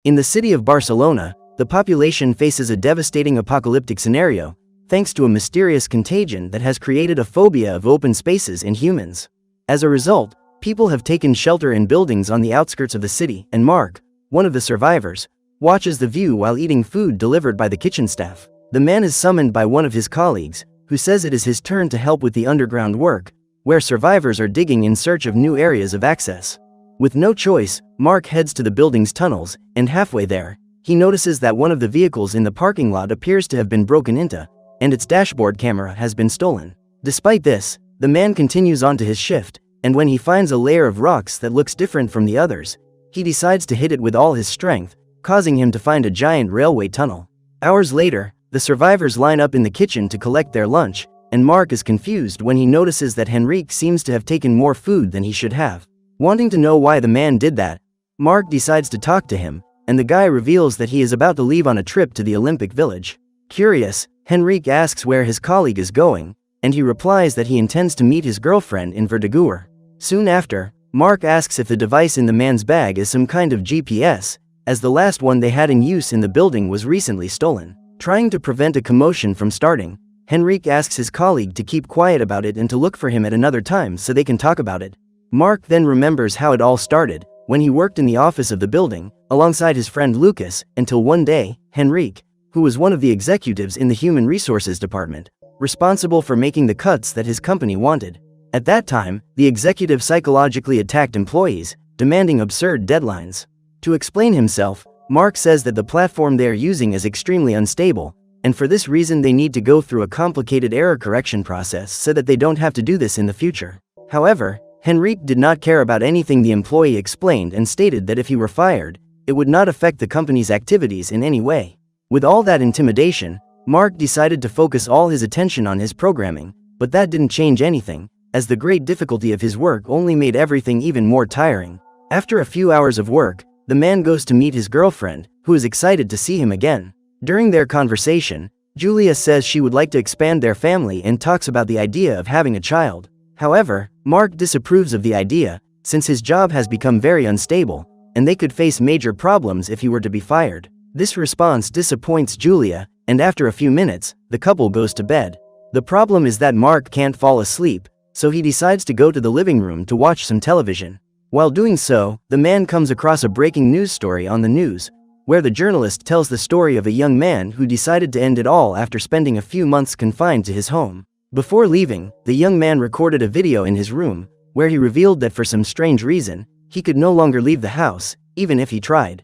In the city of Barcelona, the population faces a devastating apocalyptic scenario, thanks to a mysterious contagion that has created a phobia of open spaces and humans. As a result, people have taken shelter in buildings on the outskirts of the city, and Mark, one of the survivors, watches the view while eating food delivered by the kitchen staff. The man is summoned by one of his colleagues, who says it is his turn to help with the underground work, where survivors are digging in search of new areas of access. With no choice, Mark heads to the building's tunnels, and halfway there, he notices that one of the vehicles in the parking lot appears to have been broken into, and its dashboard camera has been stolen. Despite this, the man continues on to his shift, and when he finds a layer of rocks that looks different from the others, he decides to hit it with all his strength, causing him to find a giant railway tunnel. Hours later, the survivors line up in the kitchen to collect their lunch, and Mark is confused when he notices that Henrique seems to have taken more food than he should have. Wanting to know why the man did that, Mark decides to talk to him, and the guy reveals that he is about to leave on a trip to the Olympic Village. Curious, Henrique asks where his colleague is going, and he replies that he intends to meet his girlfriend in Verdaguer. Soon after, Mark asks if the device in the man's bag is some kind of GPS, as the last one they had in use in the building was recently stolen. Trying to prevent a commotion from starting, Henrique asks his colleague to keep quiet about it and to look for him at another time so they can talk about it. Mark then remembers how it all started, when he worked in the office of the building, alongside his friend Lucas, until one day, Henrique, who was one of the executives in the Human Resources Department, responsible for making the cuts that his company wanted. At that time, the executive psychologically attacked employees, demanding absurd deadlines. To explain himself, Mark says that the platform they are using is extremely unstable, and for this reason they need to go through a complicated error correction process so that they don't have to do this in the future. However, Henrique did not care about anything the employee explained and stated that if he were fired, it would not affect the company's activities in any way. With all that intimidation, Mark decided to focus all his attention on his programming, but that didn't change anything, as the great difficulty of his work only made everything even more tiring. After a few hours of work, the man goes to meet his girlfriend, who is excited to see him again. During their conversation, Julia says she would like to expand their family and talks about the idea of having a child. However, Mark disapproves of the idea, since his job has become very unstable, and they could face major problems if he were to be fired. This response disappoints Julia, and after a few minutes, the couple goes to bed. The problem is that Mark can't fall asleep, so he decides to go to the living room to watch some television. While doing so, the man comes across a breaking news story on the news, where the journalist tells the story of a young man who decided to end it all after spending a few months confined to his home. Before leaving, the young man recorded a video in his room, where he revealed that for some strange reason, he could no longer leave the house, even if he tried.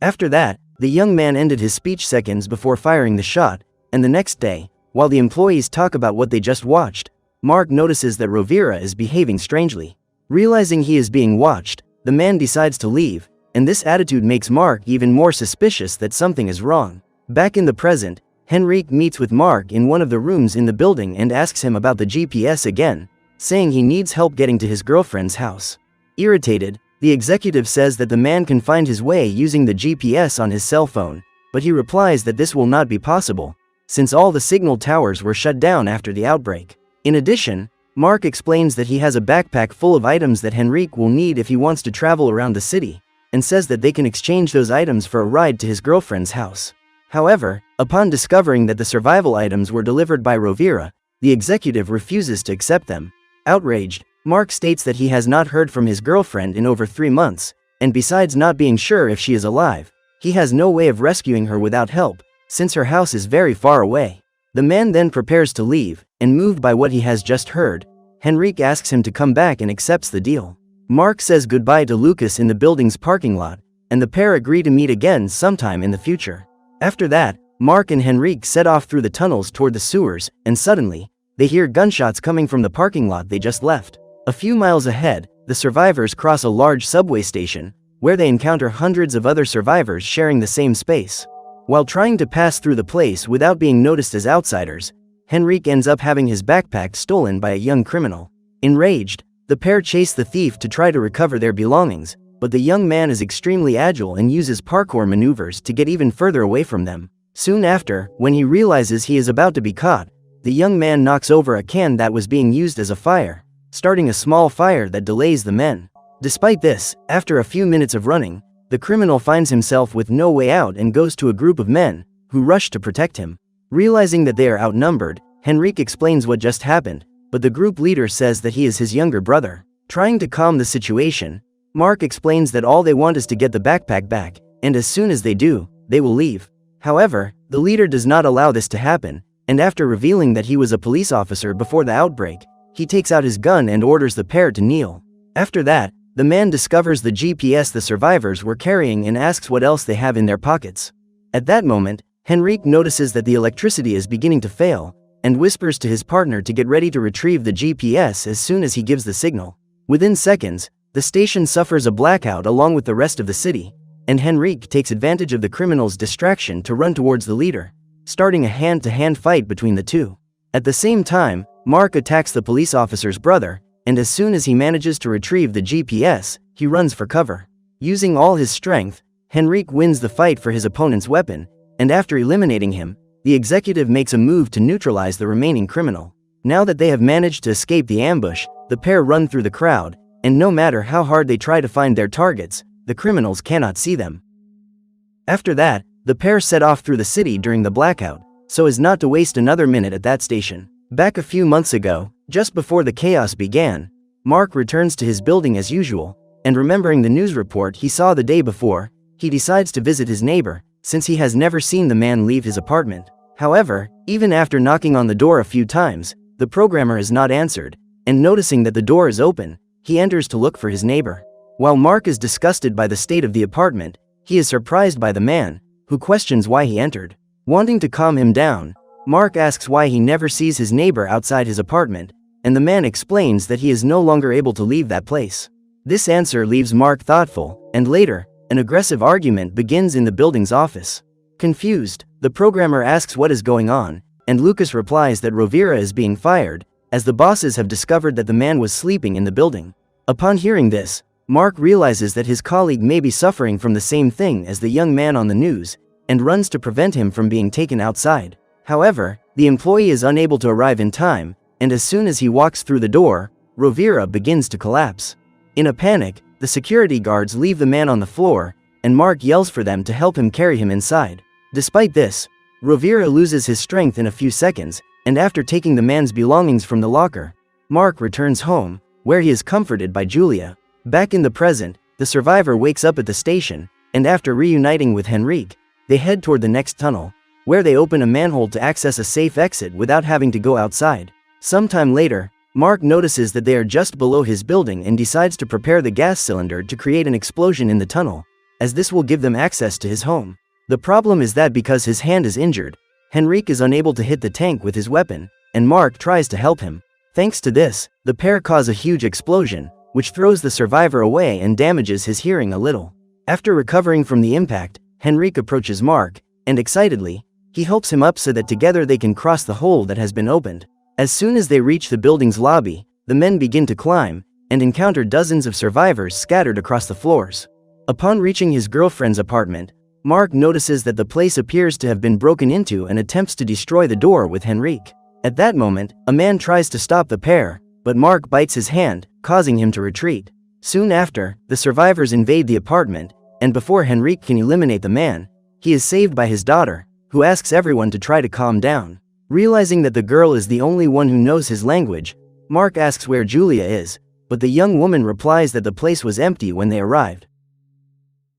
After that, the young man ended his speech seconds before firing the shot, and the next day, while the employees talk about what they just watched, Mark notices that Rovira is behaving strangely. Realizing he is being watched, the man decides to leave, and this attitude makes Mark even more suspicious that something is wrong. Back in the present, Henrique meets with Mark in one of the rooms in the building and asks him about the GPS again, saying he needs help getting to his girlfriend's house. Irritated, the executive says that the man can find his way using the GPS on his cell phone, but he replies that this will not be possible, since all the signal towers were shut down after the outbreak. In addition, Mark explains that he has a backpack full of items that Henrique will need if he wants to travel around the city, and says that they can exchange those items for a ride to his girlfriend's house. However, upon discovering that the survival items were delivered by Rovira, the executive refuses to accept them. Outraged, Mark states that he has not heard from his girlfriend in over 3 months, and besides not being sure if she is alive, he has no way of rescuing her without help, since her house is very far away. The man then prepares to leave, and moved by what he has just heard, Henrique asks him to come back and accepts the deal. Mark says goodbye to Lucas in the building's parking lot, and the pair agree to meet again sometime in the future. After that, Mark and Henrique set off through the tunnels toward the sewers, and suddenly, they hear gunshots coming from the parking lot they just left. A few miles ahead, the survivors cross a large subway station, where they encounter hundreds of other survivors sharing the same space. While trying to pass through the place without being noticed as outsiders, Henrique ends up having his backpack stolen by a young criminal. Enraged, the pair chase the thief to try to recover their belongings, but the young man is extremely agile and uses parkour maneuvers to get even further away from them. Soon after, when he realizes he is about to be caught, the young man knocks over a can that was being used as a fire, starting a small fire that delays the men. Despite this, after a few minutes of running, the criminal finds himself with no way out and goes to a group of men, who rush to protect him. Realizing that they are outnumbered, Henrique explains what just happened, but the group leader says that he is his younger brother. Trying to calm the situation, Mark explains that all they want is to get the backpack back, and as soon as they do, they will leave. However, the leader does not allow this to happen, and after revealing that he was a police officer before the outbreak, he takes out his gun and orders the pair to kneel. After that, the man discovers the GPS the survivors were carrying and asks what else they have in their pockets. At that moment, Henrique notices that the electricity is beginning to fail, and whispers to his partner to get ready to retrieve the GPS as soon as he gives the signal. Within seconds, the station suffers a blackout along with the rest of the city, and Henrique takes advantage of the criminal's distraction to run towards the leader, starting a hand-to-hand fight between the two. At the same time, Mark attacks the police officer's brother, and as soon as he manages to retrieve the GPS, he runs for cover. Using all his strength, Henrique wins the fight for his opponent's weapon, and after eliminating him, the executive makes a move to neutralize the remaining criminal. Now that they have managed to escape the ambush, the pair run through the crowd, and no matter how hard they try to find their targets, the criminals cannot see them. After that, the pair set off through the city during the blackout, so as not to waste another minute at that station. Back a few months ago, just before the chaos began, Mark returns to his building as usual, and remembering the news report he saw the day before, he decides to visit his neighbor, since he has never seen the man leave his apartment. However, even after knocking on the door a few times, the programmer is not answered, and noticing that the door is open, he enters to look for his neighbor. While Mark is disgusted by the state of the apartment, he is surprised by the man, who questions why he entered. Wanting to calm him down, Mark asks why he never sees his neighbor outside his apartment, and the man explains that he is no longer able to leave that place. This answer leaves Mark thoughtful, and later, an aggressive argument begins in the building's office. Confused, the programmer asks what is going on, and Lucas replies that Rovira is being fired, as the bosses have discovered that the man was sleeping in the building. Upon hearing this, Mark realizes that his colleague may be suffering from the same thing as the young man on the news, and runs to prevent him from being taken outside. However, the employee is unable to arrive in time, and as soon as he walks through the door, Rovira begins to collapse. In a panic, the security guards leave the man on the floor, and Mark yells for them to help him carry him inside. Despite this, Rovira loses his strength in a few seconds, and after taking the man's belongings from the locker, Mark returns home, where he is comforted by Julia. Back in the present, the survivor wakes up at the station, and after reuniting with Henrique, they head toward the next tunnel, where they open a manhole to access a safe exit without having to go outside. Sometime later, Mark notices that they are just below his building and decides to prepare the gas cylinder to create an explosion in the tunnel, as this will give them access to his home. The problem is that because his hand is injured, Henrique is unable to hit the tank with his weapon, and Mark tries to help him. Thanks to this, the pair cause a huge explosion, which throws the survivor away and damages his hearing a little. After recovering from the impact, Henrique approaches Mark, and excitedly, he helps him up so that together they can cross the hole that has been opened. As soon as they reach the building's lobby, the men begin to climb, and encounter dozens of survivors scattered across the floors. Upon reaching his girlfriend's apartment, Mark notices that the place appears to have been broken into and attempts to destroy the door with Henrique. At that moment, a man tries to stop the pair, but Mark bites his hand, causing him to retreat. Soon after, the survivors invade the apartment, and before Henrique can eliminate the man, he is saved by his daughter, who asks everyone to try to calm down. Realizing that the girl is the only one who knows his language, Mark asks where Julia is, but the young woman replies that the place was empty when they arrived.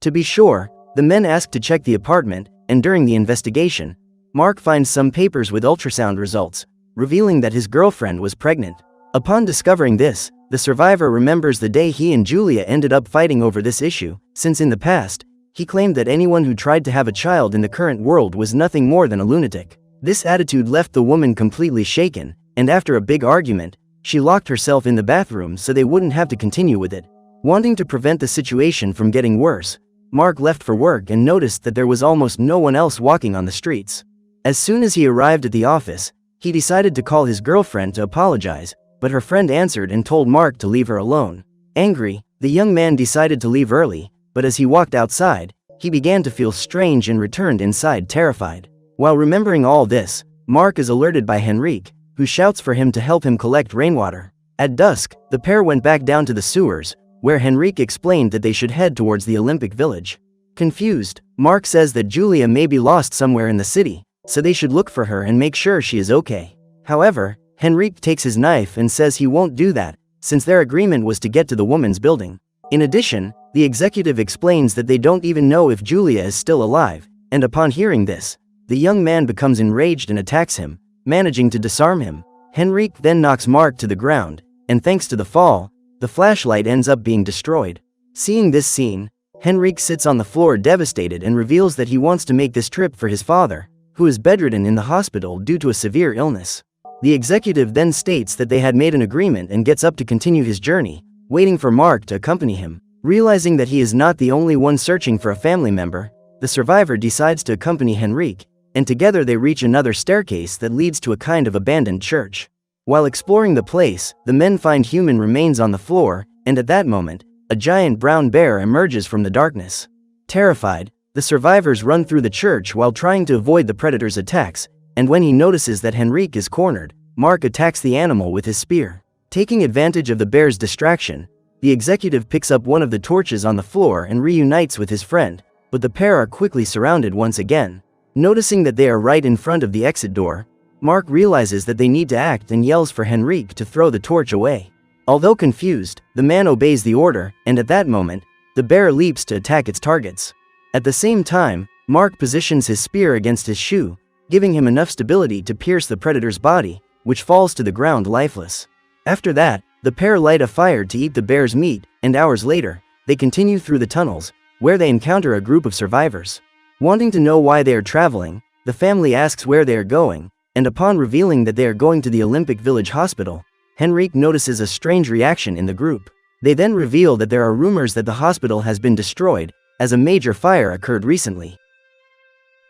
To be sure, the men ask to check the apartment, and during the investigation, Mark finds some papers with ultrasound results, revealing that his girlfriend was pregnant. Upon discovering this, the survivor remembers the day he and Julia ended up fighting over this issue, since in the past, he claimed that anyone who tried to have a child in the current world was nothing more than a lunatic. This attitude left the woman completely shaken, and after a big argument, she locked herself in the bathroom so they wouldn't have to continue with it. Wanting to prevent the situation from getting worse, Mark left for work and noticed that there was almost no one else walking on the streets. As soon as he arrived at the office, he decided to call his girlfriend to apologize, but her friend answered and told Mark to leave her alone. Angry, the young man decided to leave early, but as he walked outside, he began to feel strange and returned inside terrified. While remembering all this, Mark is alerted by Henrique, who shouts for him to help him collect rainwater. At dusk, the pair went back down to the sewers, where Henrique explained that they should head towards the Olympic Village. Confused, Mark says that Julia may be lost somewhere in the city, so they should look for her and make sure she is okay. However, Henrique takes his knife and says he won't do that, since their agreement was to get to the woman's building. In addition, the executive explains that they don't even know if Julia is still alive, and upon hearing this, the young man becomes enraged and attacks him, managing to disarm him. Henrique then knocks Mark to the ground, and thanks to the fall, the flashlight ends up being destroyed. Seeing this scene, Henrique sits on the floor devastated and reveals that he wants to make this trip for his father, who is bedridden in the hospital due to a severe illness. The executive then states that they had made an agreement and gets up to continue his journey, waiting for Mark to accompany him. Realizing that he is not the only one searching for a family member, the survivor decides to accompany Henrique, and together they reach another staircase that leads to a kind of abandoned church. While exploring the place, the men find human remains on the floor, and at that moment, a giant brown bear emerges from the darkness. Terrified, the survivors run through the church while trying to avoid the predator's attacks, and when he notices that Henrique is cornered, Mark attacks the animal with his spear. Taking advantage of the bear's distraction, the executive picks up one of the torches on the floor and reunites with his friend, but the pair are quickly surrounded once again. Noticing that they are right in front of the exit door, Mark realizes that they need to act and yells for Henrique to throw the torch away. Although confused, the man obeys the order, and at that moment, the bear leaps to attack its targets. At the same time, Mark positions his spear against his shoe, giving him enough stability to pierce the predator's body, which falls to the ground lifeless. After that, the pair light a fire to eat the bear's meat, and hours later, they continue through the tunnels, where they encounter a group of survivors. Wanting to know why they are traveling, the family asks where they are going, and upon revealing that they are going to the Olympic Village Hospital, Henrique notices a strange reaction in the group. They then reveal that there are rumors that the hospital has been destroyed, as a major fire occurred recently.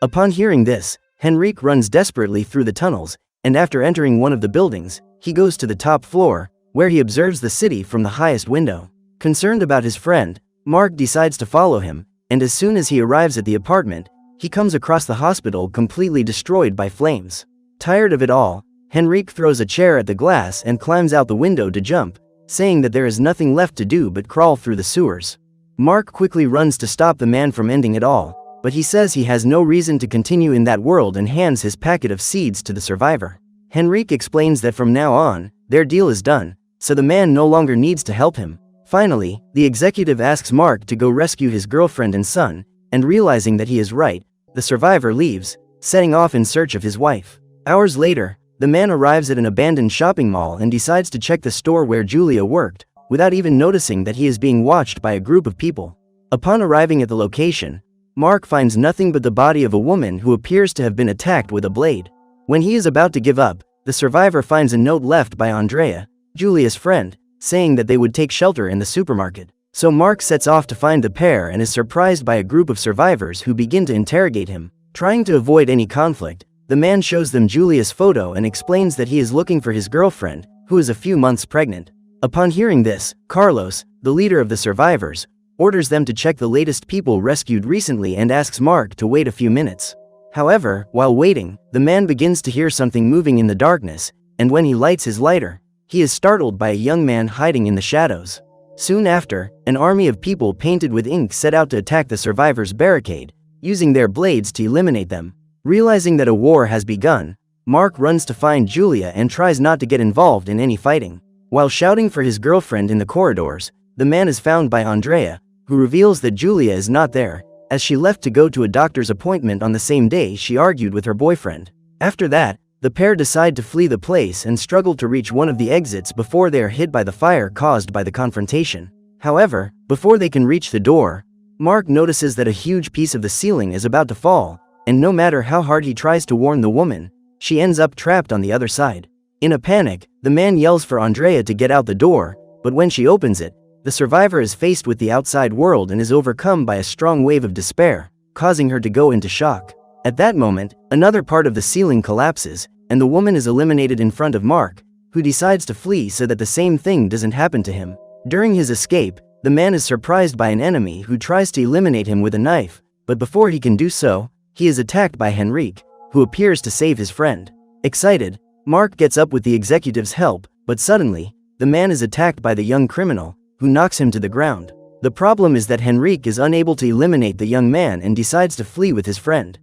Upon hearing this, Henrique runs desperately through the tunnels, and after entering one of the buildings, he goes to the top floor, where he observes the city from the highest window. Concerned about his friend, Mark decides to follow him, and as soon as he arrives at the apartment, he comes across the hospital completely destroyed by flames. Tired of it all, Henrique throws a chair at the glass and climbs out the window to jump, saying that there is nothing left to do but crawl through the sewers. Mark quickly runs to stop the man from ending it all, but he says he has no reason to continue in that world and hands his packet of seeds to the survivor. Henrique explains that from now on, their deal is done, so the man no longer needs to help him. Finally, the executive asks Mark to go rescue his girlfriend and son, and realizing that he is right, the survivor leaves, setting off in search of his wife. Hours later, the man arrives at an abandoned shopping mall and decides to check the store where Julia worked, without even noticing that he is being watched by a group of people. Upon arriving at the location, Mark finds nothing but the body of a woman who appears to have been attacked with a blade. When he is about to give up, the survivor finds a note left by Andrea, Julia's friend, saying that they would take shelter in the supermarket. So Mark sets off to find the pair and is surprised by a group of survivors who begin to interrogate him. Trying to avoid any conflict, the man shows them Julia's photo and explains that he is looking for his girlfriend, who is a few months pregnant. Upon hearing this, Carlos, the leader of the survivors, orders them to check the latest people rescued recently and asks Mark to wait a few minutes. However, while waiting, the man begins to hear something moving in the darkness, and when he lights his lighter, he is startled by a young man hiding in the shadows. Soon after, an army of people painted with ink set out to attack the survivors' barricade, using their blades to eliminate them. Realizing that a war has begun, Mark runs to find Julia and tries not to get involved in any fighting. While shouting for his girlfriend in the corridors, the man is found by Andrea, who reveals that Julia is not there, as she left to go to a doctor's appointment on the same day she argued with her boyfriend. After that, the pair decide to flee the place and struggle to reach one of the exits before they are hit by the fire caused by the confrontation. However, before they can reach the door, Mark notices that a huge piece of the ceiling is about to fall, and no matter how hard he tries to warn the woman, she ends up trapped on the other side. In a panic, the man yells for Andrea to get out the door, but when she opens it, the survivor is faced with the outside world and is overcome by a strong wave of despair, causing her to go into shock. At that moment, another part of the ceiling collapses, and the woman is eliminated in front of Mark, who decides to flee so that the same thing doesn't happen to him. During his escape, the man is surprised by an enemy who tries to eliminate him with a knife, but before he can do so, he is attacked by Henrique, who appears to save his friend. Excited, Mark gets up with the executive's help, but suddenly, the man is attacked by the young criminal, who knocks him to the ground. The problem is that Henrique is unable to eliminate the young man and decides to flee with his friend.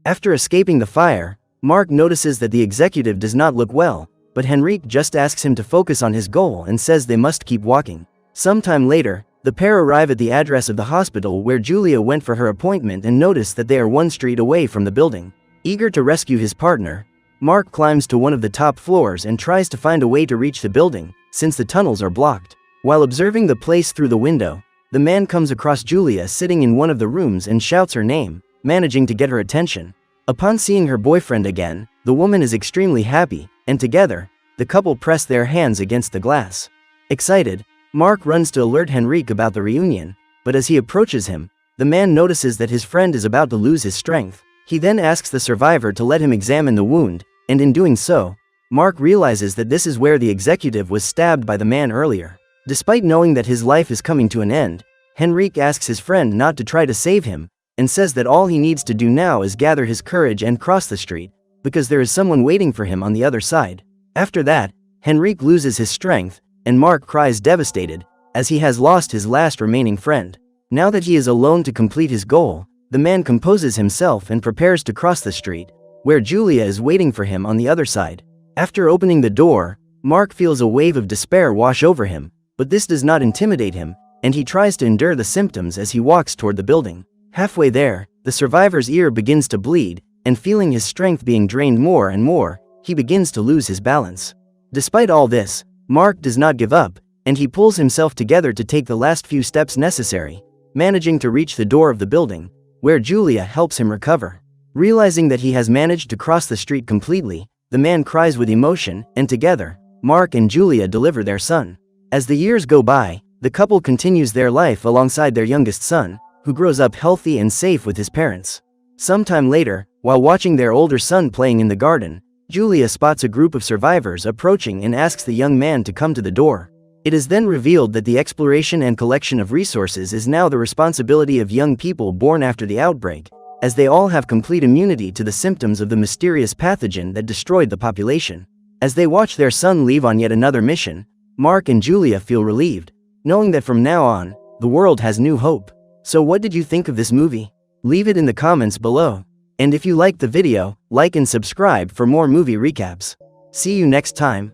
After escaping the fire, Mark notices that the executive does not look well, but Henrique just asks him to focus on his goal and says they must keep walking. Sometime later, the pair arrive at the address of the hospital where Julia went for her appointment and notice that they are one street away from the building. Eager to rescue his partner, Mark climbs to one of the top floors and tries to find a way to reach the building, since the tunnels are blocked. While observing the place through the window, the man comes across Julia sitting in one of the rooms and shouts her name, managing to get her attention. Upon seeing her boyfriend again, the woman is extremely happy, and together, the couple press their hands against the glass. Excited, Mark runs to alert Henrique about the reunion, but as he approaches him, the man notices that his friend is about to lose his strength. He then asks the survivor to let him examine the wound, and in doing so, Mark realizes that this is where the executive was stabbed by the man earlier. Despite knowing that his life is coming to an end, Henrique asks his friend not to try to save him, and says that all he needs to do now is gather his courage and cross the street, because there is someone waiting for him on the other side. After that, Henrique loses his strength, and Mark cries devastated, as he has lost his last remaining friend. Now that he is alone to complete his goal, the man composes himself and prepares to cross the street, where Julia is waiting for him on the other side. After opening the door, Mark feels a wave of despair wash over him, but this does not intimidate him, and he tries to endure the symptoms as he walks toward the building. Halfway there, the survivor's ear begins to bleed, and feeling his strength being drained more and more, he begins to lose his balance. Despite all this, Mark does not give up, and he pulls himself together to take the last few steps necessary, managing to reach the door of the building, where Julia helps him recover. Realizing that he has managed to cross the street completely, the man cries with emotion, and together, Mark and Julia deliver their son. As the years go by, the couple continues their life alongside their youngest son, who grows up healthy and safe with his parents. Sometime later, while watching their older son playing in the garden, Julia spots a group of survivors approaching and asks the young man to come to the door. It is then revealed that the exploration and collection of resources is now the responsibility of young people born after the outbreak, as they all have complete immunity to the symptoms of the mysterious pathogen that destroyed the population. As they watch their son leave on yet another mission, Mark and Julia feel relieved, knowing that from now on, the world has new hope. So what did you think of this movie? Leave it in the comments below. And if you liked the video, like and subscribe for more movie recaps. See you next time.